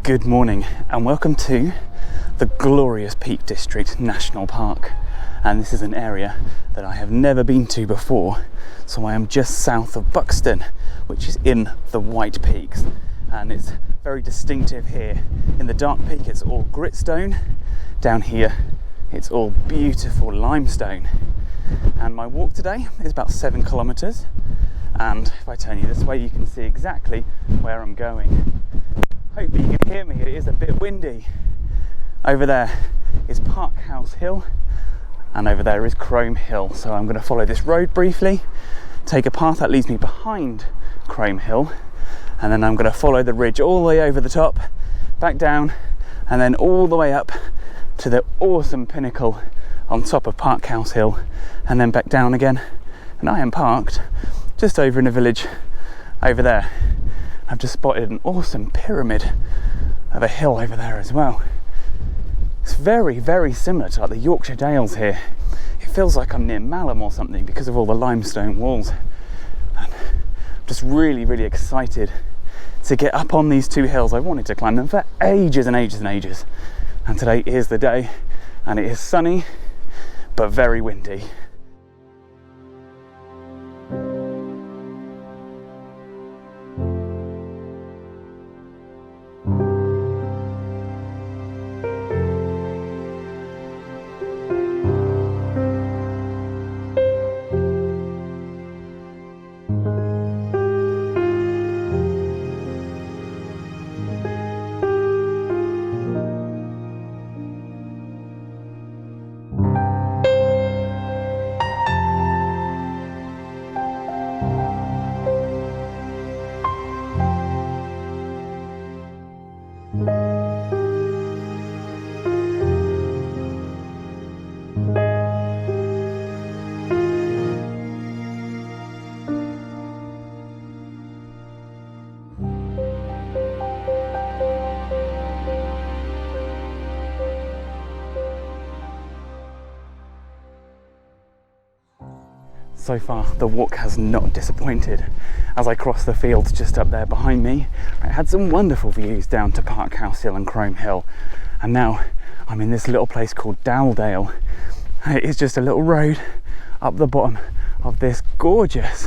Good morning and welcome to the glorious Peak District National Park, and this is an area that I have never been to before, so I am just south of Buxton, which is in the White Peaks, and it's very distinctive here. In the dark peak it's all gritstone, down here it's all beautiful limestone, and my walk today is about 7 kilometers, and if I turn you this way you can see exactly where I'm going. Hopefully you can hear me. It is a bit windy. Over there is Parkhouse Hill and over there is Crome Hill, so I'm going to follow this road briefly, take a path that leads me behind Crome Hill, and then I'm going to follow the ridge all the way over the top, back down, and then all the way up to the awesome pinnacle on top of Parkhouse Hill, and then back down again. And I am parked just over in a village over there. I've just spotted an awesome pyramid of a hill over there as well. It's very, very similar to like the Yorkshire Dales here. It feels like I'm near Malham or something because of all the limestone walls. And I'm just really, really excited to get up on these two hills. I've wanted to climb them for ages and ages and ages. And today is the day, and it is sunny, but very windy. So far, the walk has not disappointed. As I cross the fields just up there behind me, I had some wonderful views down to Parkhouse Hill and Crome Hill. And now I'm in this little place called Daldale. And it is just a little road up the bottom of this gorgeous,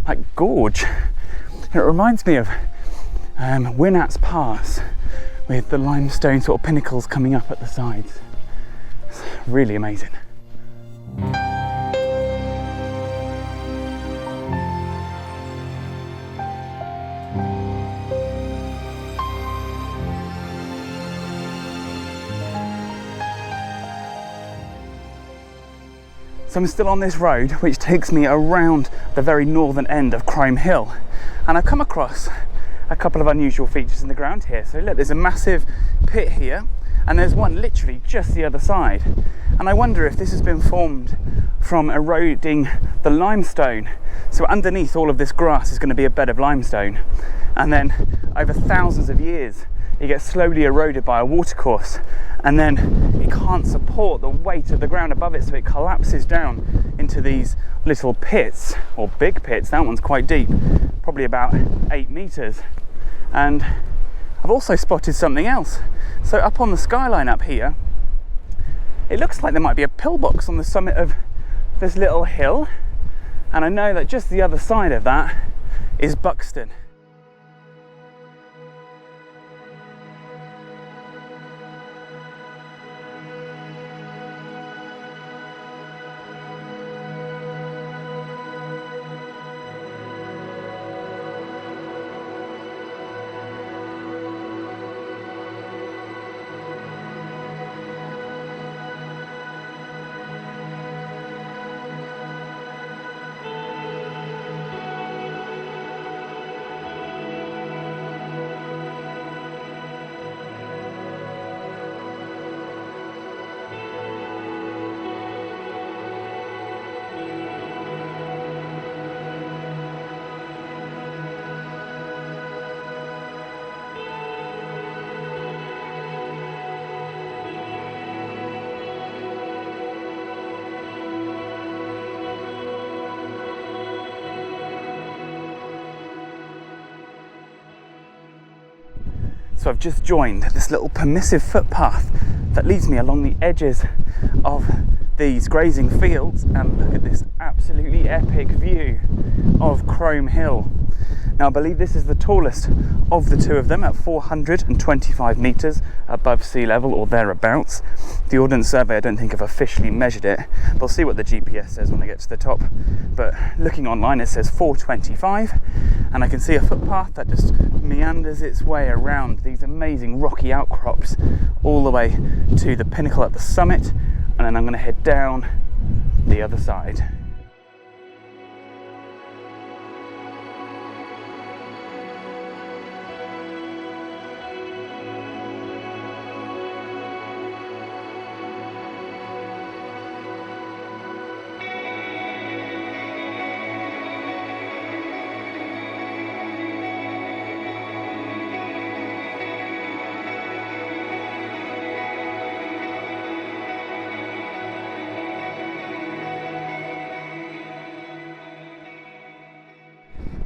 like gorge. It reminds me of Winnat's Pass with the limestone sort of pinnacles coming up at the sides. It's really amazing. So I'm still on this road, which takes me around the very northern end of Crome Hill, and I've come across a couple of unusual features in the ground here. So look, there's a massive pit here, and there's one literally just the other side, and I wonder if this has been formed from eroding the limestone. So underneath all of this grass is going to be a bed of limestone, and then over thousands of years it gets slowly eroded by a watercourse, and then it can't support the weight of the ground above it, so it collapses down into these little pits, or big pits. That one's quite deep, probably about 8 meters. And I've also spotted something else. So up on the skyline up here, it looks like there might be a pillbox on the summit of this little hill, and I know that just the other side of that is Buxton. So I've just joined this little permissive footpath that leads me along the edges of these grazing fields, and look at this absolutely epic view of Crome Hill. Now I believe this is the tallest of the two of them at 425 metres above sea level or thereabouts. The Ordnance Survey, I don't think have officially measured it. We'll see what the GPS says when I get to the top. But looking online it says 425, and I can see a footpath that just meanders its way around these amazing rocky outcrops all the way to the pinnacle at the summit, and then I'm going to head down the other side.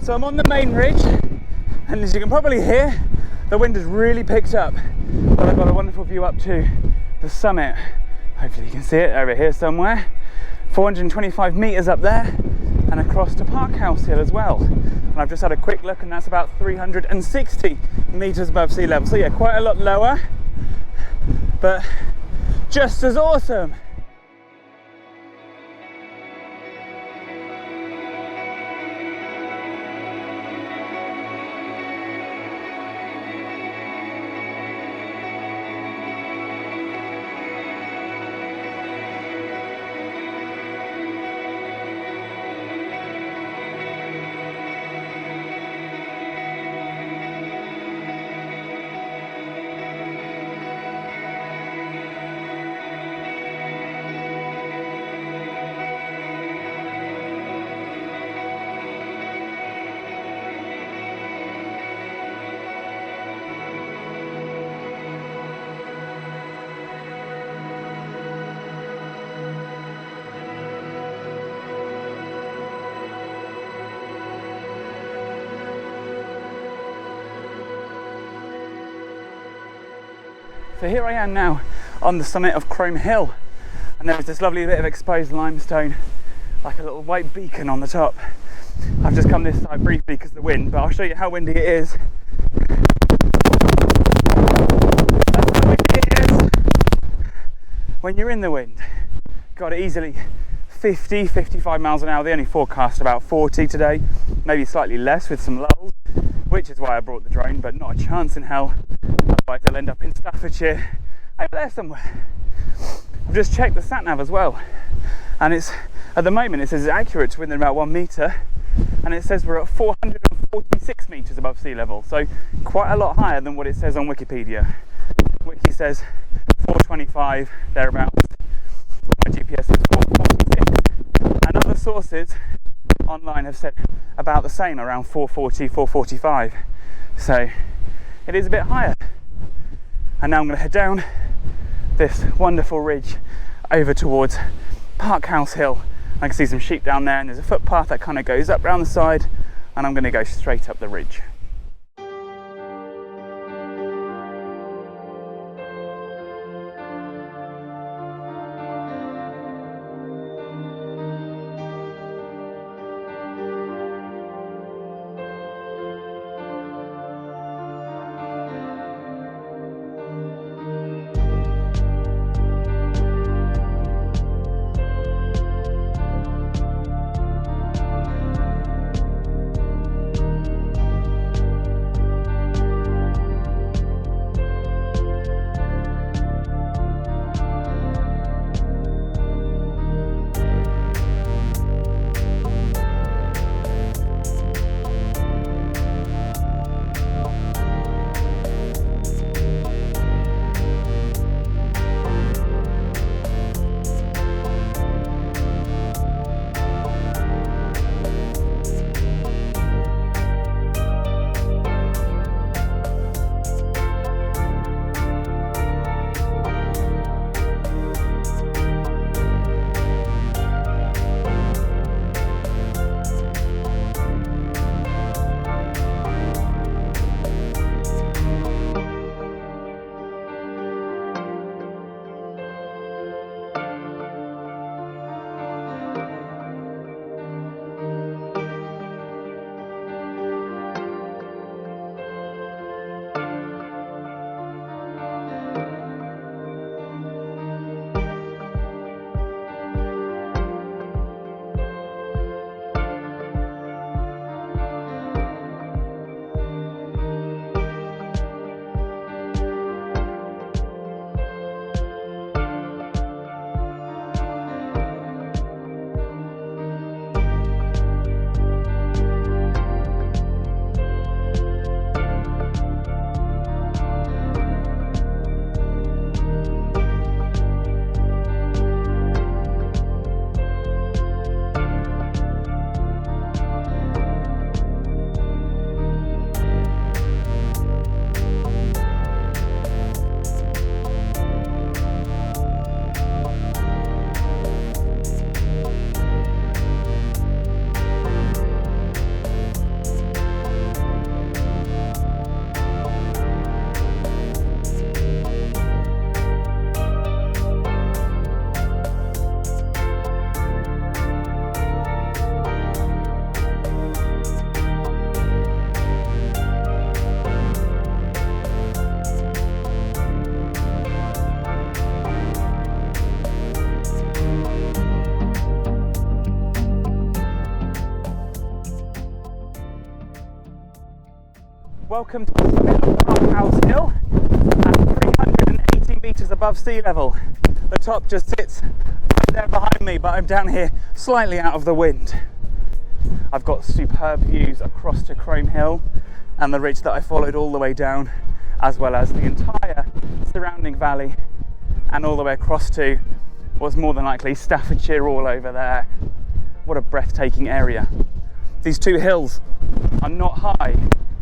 So I'm on the main ridge, and as you can probably hear, the wind has really picked up, but I've got a wonderful view up to the summit. Hopefully you can see it over here somewhere. 425 metres up there, and across to Parkhouse Hill as well. And I've just had a quick look, and that's about 360 metres above sea level. So yeah, quite a lot lower, but just as awesome. So here I am now on the summit of Crome Hill, and there's this lovely bit of exposed limestone, like a little white beacon on the top. I've just come this side briefly because of the wind, but I'll show you how windy it is. That's how windy it is when you're in the wind. Got it easily 50, 55 miles an hour. They only forecast about 40 today, maybe slightly less with some lulls, which is why I brought the drone, but not a chance in hell. Otherwise I'll end up in Staffordshire, over there somewhere. I've just checked the Satnav as well, and it's, at the moment it says it's accurate to within about 1 metre, and it says we're at 446 metres above sea level, so quite a lot higher than what it says on Wikipedia. Wiki says 425, thereabouts. My GPS says 446, and other sources online have said about the same, around 440, 445. So it is a bit higher. And now I'm going to head down this wonderful ridge over towards Parkhouse Hill. I can see some sheep down there, and there's a footpath that kind of goes up round the side, and I'm going to go straight up the ridge. Welcome to the summit of Parkhouse Hill at 380 metres above sea level. The top just sits right there behind me, but I'm down here slightly out of the wind. I've got superb views across to Crome Hill and the ridge that I followed all the way down, as well as the entire surrounding valley and all the way across to what's more than likely Staffordshire all over there. What a breathtaking area. These two hills are not high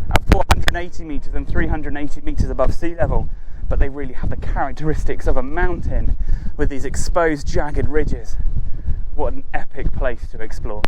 at 480 metres and 380 metres above sea level, but they really have the characteristics of a mountain with these exposed jagged ridges. What an epic place to explore.